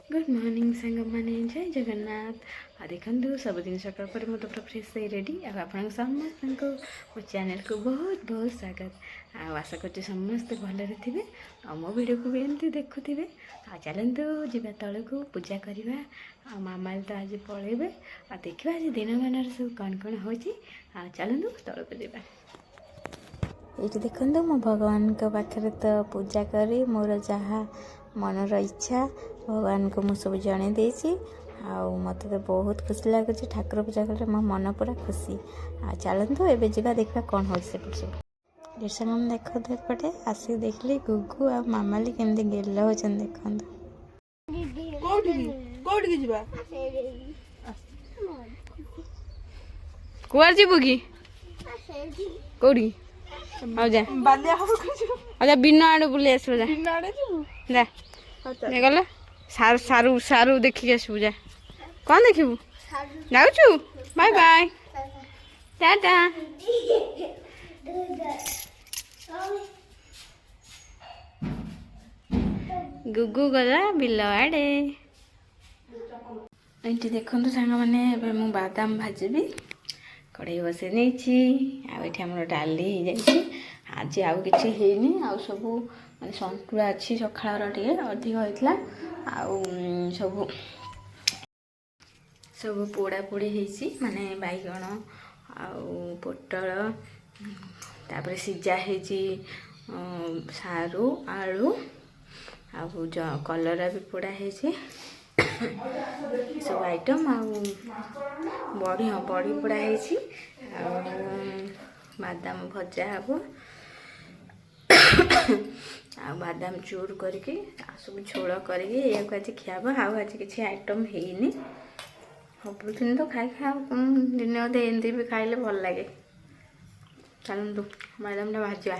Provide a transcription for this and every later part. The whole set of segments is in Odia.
गुड मॉर्निंग सांग मैंने जय जगन्नाथ आ देखु सबुदिन सकाल पर मुझे पूरा फ्रेश हो रेडी आप समस्त मो चैनल को बहुत बहुत स्वागत आशा कर समस्ते भलरे थे आ मो वीडियो को भी एमती देखुवे आ चलतु जा तल को पूजा करवा आ मामा तो आज पलैबे आ देखा आज दिन मान सब कौन कौन हो चलतु तल को जा ये देखु मो भगवान पाखे तो पूजा करी मोर जहाँ मनर इच्छा भगवान को मुझे सब जन देती मत तो बहुत खुशी लगुच ठाकुर पूजा कले मो मन पूरा खुशी चलतु एवं जा देखा कौन हो सब दर्शन देखो एपटे आसिक देखली गुगु आ मामाली केमती गेल हो देखो कुआर जीवु कि कौड़ी बिना आड़े बुले आसो जा गल सारू सारू सारू देखिक आसबू जा कौन देखू जाऊचु बाय बाय टाटा गुगु गला बिल आड़े ये देखो सांग मैंने मु बादाम भाजबी कड़े बसई नहीं आम डाली आज आउ कि हैनी आ सब माने संतुला अच्छी सकाळ टे अधिक होता सब सब पोड़ा पोड़ी होती माने बैगण पोटल तापर सिजा होती सारू आलू कलरा भी पोड़ा होती सब आइटम बड़ी हाँ बड़ी पोड़ा होती बादाम भजा हम बादाम चूर करके सब झोल करके आज खियाब आज किसी आइटम हैनी सबुदिन तो खाई दिन अधे एमती भी खाइले भल लगे चलतु बादाम भाजा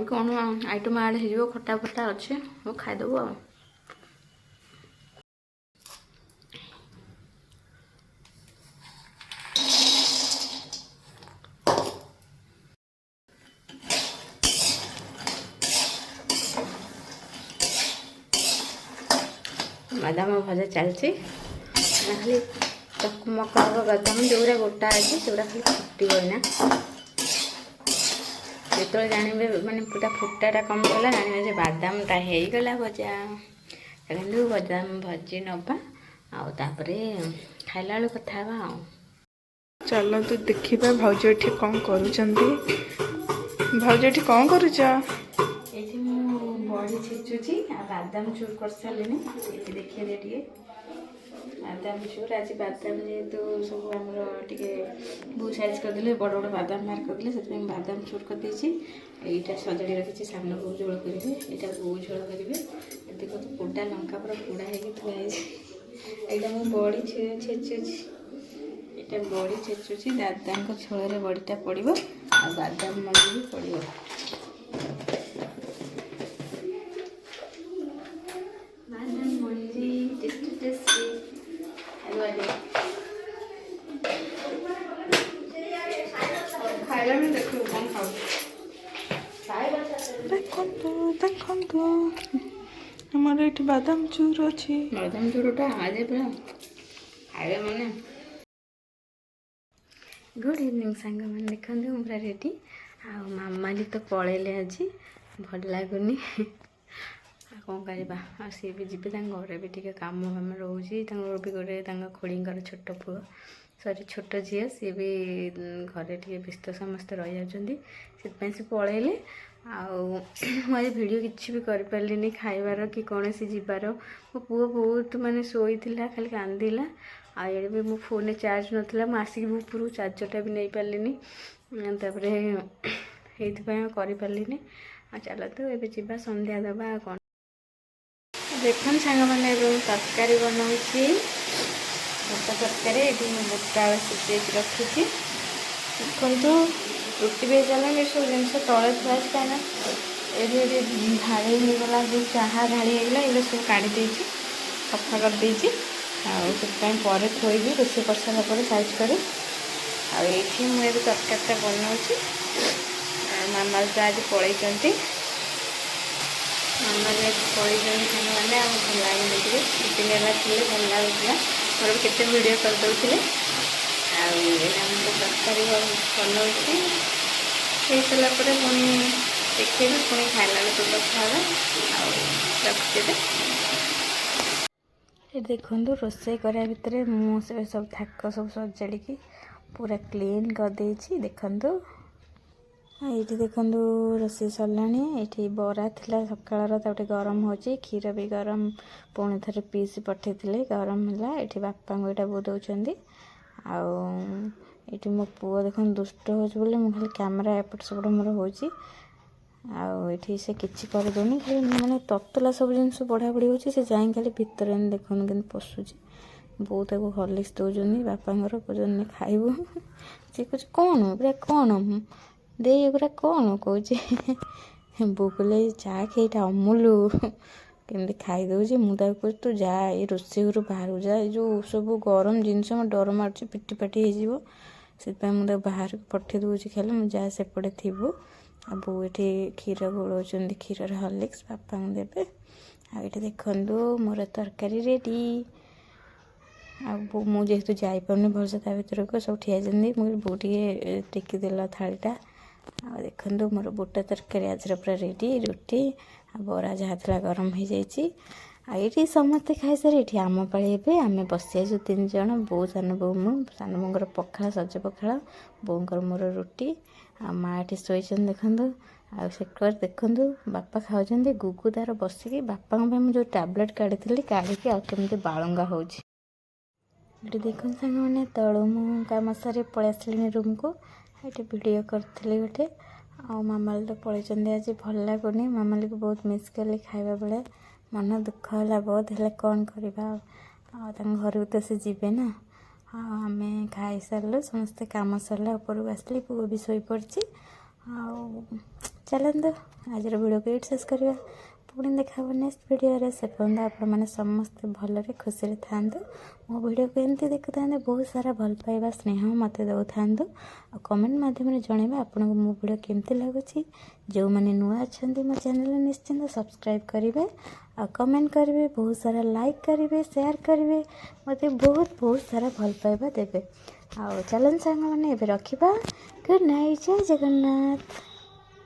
कौन आइटम आड हो खटा फटा अच्छे वो खाईदेव बादाम भजा चलती खाली चकमक बादाम जोरा गोटा अच्छे से खाली फुटना जो जानवे माने पूरा फुटाटा कम गला जानवे बादामटा होगला भजा चलते बादाम भजी नवा आपर खाला बेलू कथा चलतु देखा भाउज ये कौन करुँच भाउज ये कौन करुच बड़ी छेचुची बादाम चूर कर सारे देखिए टे बादाम चूर आज बादाम जेहेतु सब आम बो साइज करदे बड़ बड़ बादाम बाहर करदे से बादाम चूर करदे यहाँ सजाड़ी रखी सामने बो झोल करेंगे यहाँ बो झोल करेंगे देख तो पोड़ा लंका पूरा पोड़ा होगा यहाँ मो बड़ी छेचुची यहाँ बड़ी छेचुची दादा झोल बड़ीटा पड़ो आ बादाम मଞ୍ଜି भी पड़ो देखु हमारे ये बादाम चूर अच्छी बादाम चूरटा आज पूरा खाए मैंने गुड इवनिंग सांग मैंने देखते पूरा रेडी आमाली तो पलैले आज भल लगुनि कौन करवा सी भी जी घर भी टे कम फाम रोचे भी गोटे खोड़ी छोट पुओ सरी छोट झी सी भी घरे टे व्यस्त समस्त रही जाती से पलैले आज वीडियो किसी भी कर पारे खाइबार कि कौन सी जीवार मो पुओ बहुत माने शोई खाली कांदिला आड़े भी मो फोन चार्ज नाला मुझे ऊपर चार्जरटा भी नहीं पारे कर पारे चलतु ए जा संध्या दबा कौन देखन सांग मैंने तरकारी बनाऊँगी बुट तरकारी ये बुट आलू सिझे रखी देखु रुटी भी चलानी सब जिन तले थुआ कहीं ये ढाड़ी होगला जो चाहा ढाड़ी होगला ये सब काढ़ी सफा करदे पर थोड़ी रोषे कर सारा साइज कर मुझे तरकारीटा बनाऊँ मामा तो आज पलैंट ନର୍ମାଲି ପଳେଇଛନ୍ତି ସାଙ୍ଗମାନେ ଆଉ ଭଲ ଲାଗୁନି ଟିକେ ଦୁଇ ଦିନ ହେଲା ଥିଲେ ଭଲ ଲାଗୁଥିଲା। ମୋର ବି କେତେ ଭିଡ଼ିଓ କରିଦେଉଥିଲେ। ଆଉ ଏଇଟା ମୁଁ ତ ତରକାରୀ ବନଉଛି ହେଇସାରିଲା ପରେ ପୁଣି ଦେଖେଇବି, ପୁଣି ଖାଇଲା ବେଳକୁ କଥା ହେବା। ଆଉ ରଖୁଛି ଏବେ। ଏ ଦେଖନ୍ତୁ ରୋଷେଇ କରିବା ଭିତରେ ମୁଁ ସେ ସବୁ ଥାକ ସବୁ ସଜାଡ଼ିକି ପୁରା କ୍ଲିନ୍ କରିଦେଇଛି। ଦେଖନ୍ତୁ ଏଇଠି ଦେଖନ୍ତୁ ରୋଷେଇ ସରିଲାଣି। ଏଇଠି ବରା ଥିଲା ସକାଳର, ତାକୁ ଟିକେ ଗରମ ହେଉଛି, କ୍ଷୀର ବି ଗରମ ପୁଣି ଥରେ ପିଇସି ପଠାଇଥିଲେ, ଗରମ ହେଲା। ଏଇଠି ବାପାଙ୍କୁ ଏଇଟା ବୋଉ ଦେଉଛନ୍ତି। ଆଉ ଏଇଠି ମୋ ପୁଅ ଦେଖନ୍ତୁ ଦୁଷ୍ଟ ହେଉଛି ବୋଲି ମୁଁ ଖାଲି କ୍ୟାମେରା ଏପଟ ସେପଟ ମୋର ହେଉଛି। ଆଉ ଏଇଠି ସେ କିଛି କରିଦେଉନି, ଖାଲି ମାନେ ତତଲା ସବୁ ଜିନିଷ ବଢ଼ାବଢ଼ି ହେଉଛି। ସେ ଯାଇ ଖାଲି ଭିତରେ ଏମିତି ଦେଖନ୍ତୁ କେମିତି ପଶୁଛି। ବୋଉ ତାକୁ ହର୍ଲିକ୍ସ ଦେଉଛନ୍ତି, ବାପାଙ୍କର କହୁଛନ୍ତି ଖାଇବୁ। ସେ କହୁଛି କ'ଣ ଏଗୁଡ଼ା କ'ଣ ଦେଇ, ଏଗୁଡ଼ା କ'ଣ କହୁଛି। ବୋଉ କହିଲେ ଚା କି ଏଇଟା ଅମୁଲ କେମିତି ଖାଇଦେଉଛି। ମୁଁ ତାକୁ କହୁଛି ତୁ ଯା ଏଇ ରୋଷେଇ ଘରୁ ବାହାରକୁ ଯା, ଏଇ ଯେଉଁ ସବୁ ଗରମ ଜିନିଷ ମୋ ଡର ମାରୁଛି, ପିଟି ପାଟି ହେଇଯିବ। ସେଥିପାଇଁ ମୁଁ ତାକୁ ବାହାରକୁ ପଠାଇ ଦେଉଛି ଖାଲି, ମୁଁ ଯା ସେପଟେ ଥିବୁ। ଆଉ ବୋଉ ଏଠି କ୍ଷୀର ଗୋଳଉଛନ୍ତି, କ୍ଷୀରରେ ହର୍ଲିକ୍ସ ବାପାଙ୍କୁ ଦେବେ। ଆଉ ଏଠି ଦେଖନ୍ତୁ ମୋର ତରକାରୀ ରେଡ଼ି। ଆଉ ବୋଉ ମୁଁ ଯେହେତୁ ଯାଇପାରୁନି ଭଲସେ ତା ଭିତରକୁ, ସବୁ ଠିଆ ହେଇଛନ୍ତି। ମୁଁ ବୋଉ ଟିକେ ଟେକିଦେଲା ଥାଳିଟା। ଆଉ ଦେଖନ୍ତୁ ମୋର ବୁଟ ତରକାରୀ ଆଜିର ପୁରା ରେଡ଼ି। ରୁଟି ଆଉ ବରା ଯାହା ଥିଲା ଗରମ ହେଇଯାଇଛି। ଆଉ ଏଇଠି ସମସ୍ତେ ଖାଇସାରି ଏଠି ଆମ ପାଳି ଏବେ ଆମେ ବସିଯାଇଛୁ 3 ଜଣ, ବୋଉ, ସାନ ବୋଉ, ମୁଁ। ସାନ ବୋଉଙ୍କର ପଖାଳ, ସଜ ପଖାଳ, ବୋଉଙ୍କର ମୋର ରୁଟି। ଆଉ ମା ଏଠି ଶୋଇଛନ୍ତି ଦେଖନ୍ତୁ। ଆଉ ସେକରେ ଦେଖନ୍ତୁ ବାପା ଖାଉଛନ୍ତି। ଗୁଗୁ ତାର ବସିକି ବାପାଙ୍କ ପାଇଁ ମୁଁ ଯେଉଁ ଟ୍ୟାବଲେଟ୍ କାଢ଼ିଥିଲି କାଢ଼ିକି ଆଉ କେମିତି ବାଳୁଙ୍ଗା ହେଉଛି। ଏଠି ଦେଖନ୍ତୁ ସାଙ୍ଗମାନେ ତଳୁ ମୁଁ କାମ ସାରି ପଳେଇ ଆସିଲିଣି ରୁମ୍କୁ। ଏଠି ଭିଡ଼ିଓ କରିଥିଲି ଗୋଟେ। ଆଉ ମାମାଲି ତ ପଳେଇଛନ୍ତି ଆଜି, ଭଲ ଲାଗୁନି। ମାମାଲିକୁ ବହୁତ ମିସ୍ କଲି, ଖାଇବା ବେଳେ ମନ ଦୁଃଖ ହେଲା ବହୁତ, ହେଲେ କ'ଣ କରିବା ଆଉ ତାଙ୍କ ଘରକୁ ତ ସେ ଯିବେ ନା। ଆଉ ଆମେ ଖାଇସାରିଲୁ, ସମସ୍ତେ କାମ ସରିଲା ଉପରକୁ ଆସିଲି, ପୁଅ ବି ଶୋଇପଡ଼ିଛି। ଆଉ ଚାଲନ୍ତୁ ଆଜିର ଭିଡ଼ିଓକୁ ଏଇଠି ଶେଷ କରିବା। ପୁଣି ଦେଖା ହେବ ନେକ୍ସଟ ଭିଡ଼ିଓରେ। ସେ ପର୍ଯ୍ୟନ୍ତ ଆପଣମାନେ ସମସ୍ତେ ଭଲରେ ଖୁସିରେ ଥାଆନ୍ତୁ। ମୋ ଭିଡ଼ିଓକୁ ଏମିତି ଦେଖୁଥାନ୍ତୁ, ବହୁତ ସାରା ଭଲ ପାଇବା ସ୍ନେହ ମୋତେ ଦେଉଥାନ୍ତୁ। ଆଉ କମେଣ୍ଟ ମାଧ୍ୟମରେ ଜଣାଇବା ଆପଣଙ୍କୁ ମୋ ଭିଡ଼ିଓ କେମିତି ଲାଗୁଛି। ଯେଉଁମାନେ ନୂଆ ଅଛନ୍ତି ମୋ ଚ୍ୟାନେଲରେ ନିଶ୍ଚିନ୍ତ ସବସ୍କ୍ରାଇବ୍ କରିବେ, ଆଉ କମେଣ୍ଟ କରିବେ, ବହୁତ ସାରା ଲାଇକ୍ କରିବେ, ସେୟାର କରିବେ, ମୋତେ ବହୁତ ସାରା ଭଲ ପାଇବା ଦେବେ। ଆଉ ଚାଲନ୍ତୁ ସାଙ୍ଗମାନେ ଏବେ ରଖିବା। ଗୁଡ୍ ନାଇଟ୍, ଜୟ ଜଗନ୍ନାଥ।